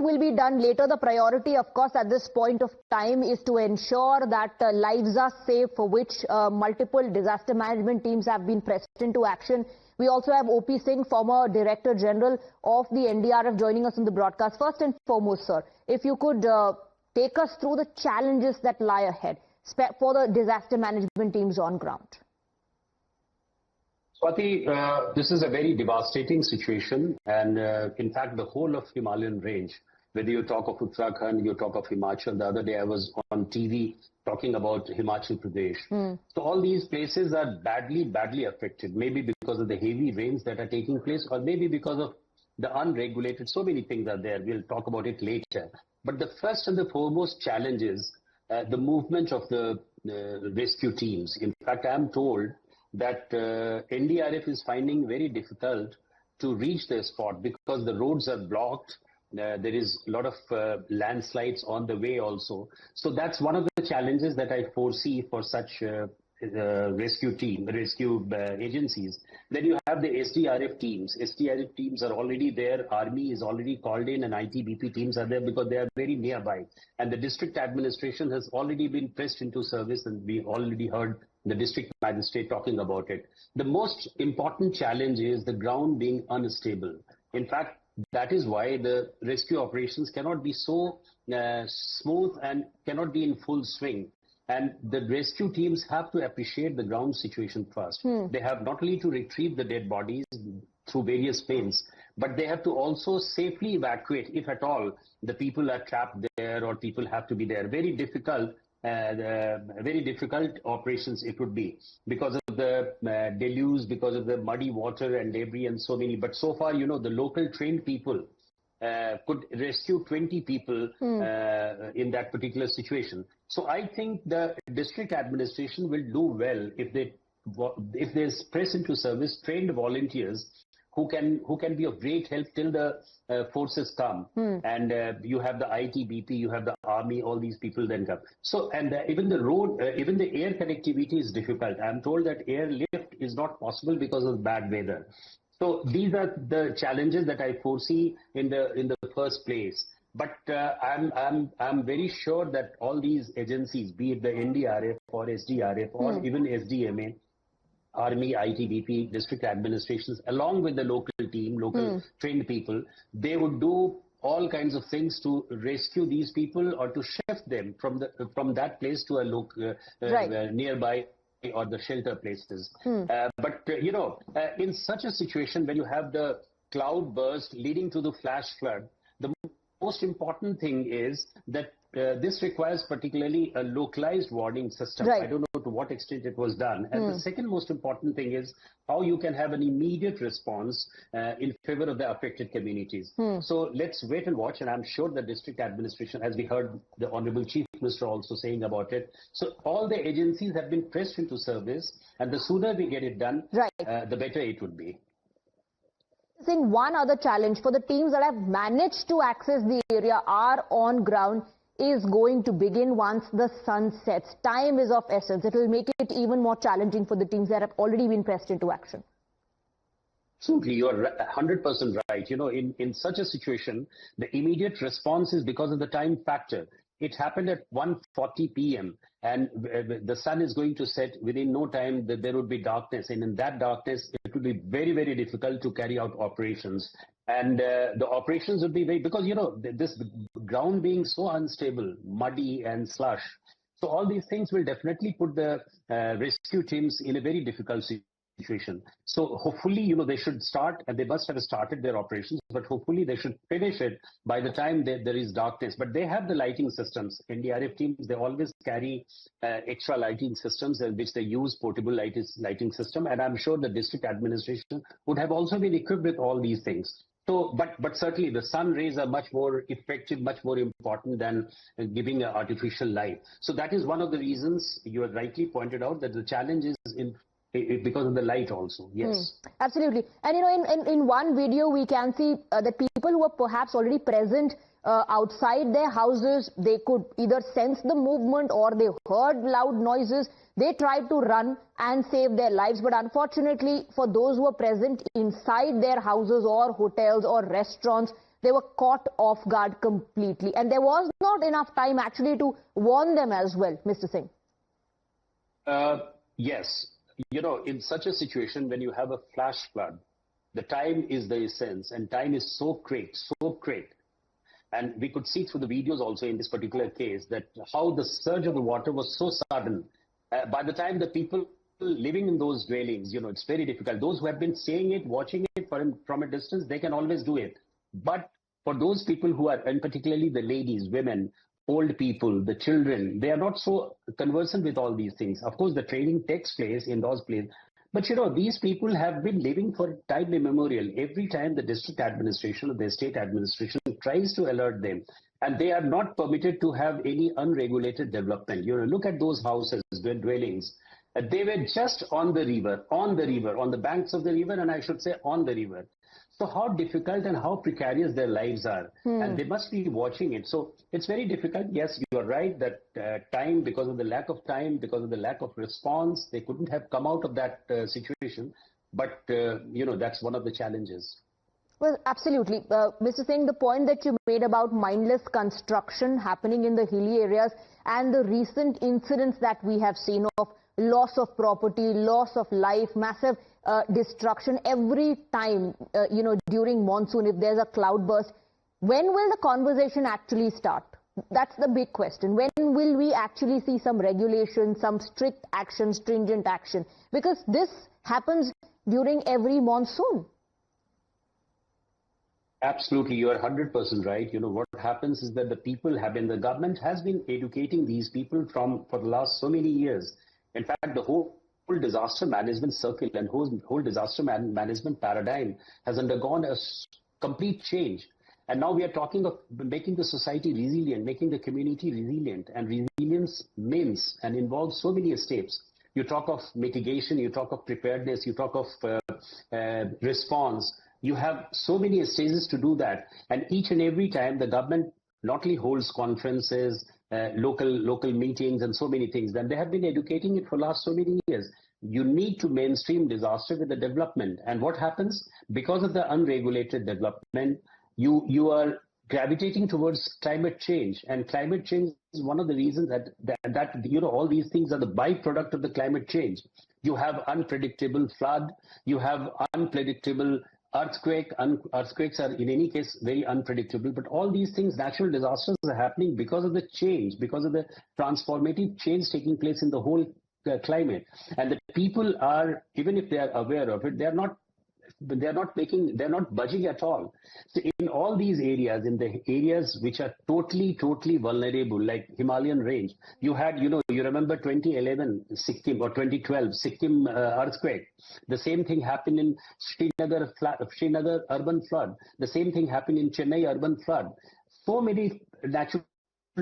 will be done later. The priority, of course, at this point of time is to ensure that lives are safe, for which multiple disaster management teams have been pressed into action. We also have O.P. Singh, former Director General of the NDRF, joining us in the broadcast. First and foremost, sir, if you could take us through the challenges that lie ahead for the disaster management teams on ground. Swati, this is a very devastating situation, and in fact the whole of Himalayan range, whether you talk of Uttarakhand, you talk of Himachal. The other day I was on TV talking about Himachal Pradesh. So all these places are badly affected, maybe because of the heavy rains that are taking place, or maybe because of the unregulated. So many things are there. We'll talk about it later. But the first and the foremost challenge is the movement of the rescue teams. In fact, I am told that NDRF is finding very difficult to reach the spot because the roads are blocked. There is a lot of landslides on the way also. So that's one of the challenges that I foresee for such rescue agencies. Then you have the SDRF teams. SDRF teams are already there. Army is already called in, and ITBP teams are there because they are very nearby. And the district administration has already been pressed into service, and we already heard the district magistrate talking about it. The most important challenge is the ground being unstable. In fact, that is why the rescue operations cannot be so smooth and cannot be in full swing. And the rescue teams have to appreciate the ground situation first. They have not only to retrieve the dead bodies through various means, but they have to also safely evacuate, if at all, the people are trapped there or people have to be there. Very difficult operations it would be because of the deluge, because of the muddy water and debris and so many. But so far, you know, the local trained people could rescue 20 people in that particular situation. So I think the district administration will do well if they press into service trained volunteers who can be of great help till the forces come. And you have the ITBP, you have the army, all these people then come. So, and even the road, even the air connectivity is difficult. I'm told that airlift is not possible because of bad weather. So these are the challenges that I foresee in the first place. But I'm very sure that all these agencies, be it the NDRF or SDRF or even SDMA, Army, ITBP, district administrations, along with the local team, local trained people, they would do all kinds of things to rescue these people or to shift them from that place to a nearby or the shelter places. But you know, in such a situation, when you have the cloud burst leading to the flash flood, the most important thing is that this requires particularly a localized warning system. I don't know to what extent it was done. And the second most important thing is how you can have an immediate response in favor of the affected communities. So let's wait and watch. And I'm sure the district administration, as we heard the Honorable Chief Minister also saying about it. So all the agencies have been pressed into service, and the sooner we get it done, the better it would be. Singh, one other challenge for the teams that have managed to access the area are on ground is going to begin once the sun sets. Time is of essence. It will make it even more challenging for the teams that have already been pressed into action. Absolutely, you're 100% right. You know, in such a situation, the immediate response is because of the time factor. It happened at 1:40 p.m. and the sun is going to set within no time. That there would be darkness, and in that darkness, it would be very difficult to carry out operations. And the operations would be because, you know, this ground being so unstable, muddy and slush. So all these things will definitely put the rescue teams in a very difficult situation. So hopefully, you know, they should start, and they must have started their operations, but hopefully they should finish it by the time there is darkness. But they have the lighting systems. NDRF teams, they always carry extra lighting systems which they use, portable lighting system. And I'm sure the district administration would have also been equipped with all these things. So, but certainly the sun rays are much more effective, much more important than giving an artificial light. So that is one of the reasons you have rightly pointed out that the challenge is because of the light also. Yes. Absolutely. And you know, in one video we can see that people who are perhaps already present outside their houses, they could either sense the movement or they heard loud noises. They tried to run and save their lives, but unfortunately for those who are present inside their houses or hotels or restaurants, they were caught off guard completely. And there was not enough time actually to warn them as well, Mr. Singh. Yes. In such a situation, when you have a flash flood, the time is the essence, and time is so quick. And we could see through the videos also in this particular case that how the surge of the water was so sudden. By the time the people living in those dwellings, it's very difficult. Those who have been seeing it, watching it from a distance, they can always do it. But for those people who are, and particularly the ladies, women, old people, the children, they are not so conversant with all these things. Of course, the training takes place in those places. But these people have been living for time immemorial. Every time the district administration or the state administration tries to alert them, and they are not permitted to have any unregulated development. Look at those houses, the dwellings. They were just on the river, on the banks of the river, and I should say on the river. So how difficult and how precarious their lives are. And they must be watching it. So it's very difficult. Yes, you are right that time, because of the lack of time, because of the lack of response, they couldn't have come out of that situation. But, that's one of the challenges. Well, absolutely. Mr. Singh, the point that you made about mindless construction happening in the hilly areas and the recent incidents that we have seen of loss of property, loss of life, massive destruction every time, during monsoon, if there's a cloudburst. When will the conversation actually start? That's the big question. When will we actually see some regulation, some strict action, stringent action? Because this happens during every monsoon. Absolutely, you are 100% right. What happens is that the government has been educating these people for the last so many years. In fact, the whole disaster management circle and whole disaster management paradigm has undergone a complete change. And now we are talking of making the society resilient, making the community resilient. And resilience means and involves so many steps. You talk of mitigation, you talk of preparedness, you talk of response. You have so many stages to do that. And each and every time the government not only holds conferences, local meetings and so many things, then they have been educating it for the last so many years. You need to mainstream disaster with the development. And what happens? Because of the unregulated development, you are gravitating towards climate change. And climate change is one of the reasons that all these things are the byproduct of the climate change. You have unpredictable flood, you have unpredictable earthquakes are in any case very unpredictable, but all these things, natural disasters, are happening because of the change, because of the transformative change taking place in the whole climate. And the people are, even if they are aware of it, they're not budging at all. So in all these areas, in the areas which are totally vulnerable, like Himalayan range, you had, you remember 2011 Sikkim or 2012 Sikkim earthquake. The same thing happened in Srinagar urban flood. The same thing happened in Chennai urban flood. So many natural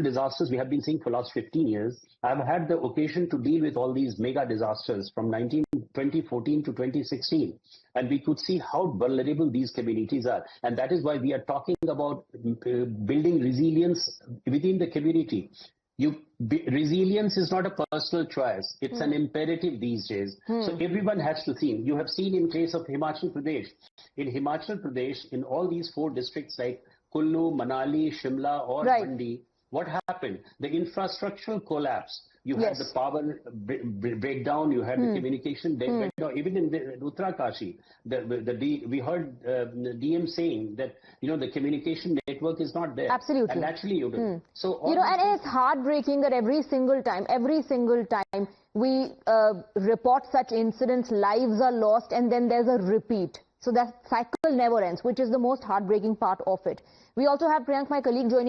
disasters we have been seeing for the last 15 years. I've had the occasion to deal with all these mega disasters from 2014 to 2016. And we could see how vulnerable these communities are. And that is why we are talking about building resilience within the community. Resilience is not a personal choice. It's an imperative these days. So everyone has to think. You have seen in case of Himachal Pradesh. In Himachal Pradesh, in all these 4 districts like Kullu, Manali, Shimla or Mandi, what happened? The infrastructural collapse. You had the power breakdown. You had the communication breakdown. Even in the Uttarkashi, we heard the DM saying that the communication network is not there. Absolutely. And naturally, you do. So and it's heartbreaking that every single time we report such incidents, lives are lost, and then there's a repeat. So that cycle never ends, which is the most heartbreaking part of it. We also have Priyank, my colleague, joining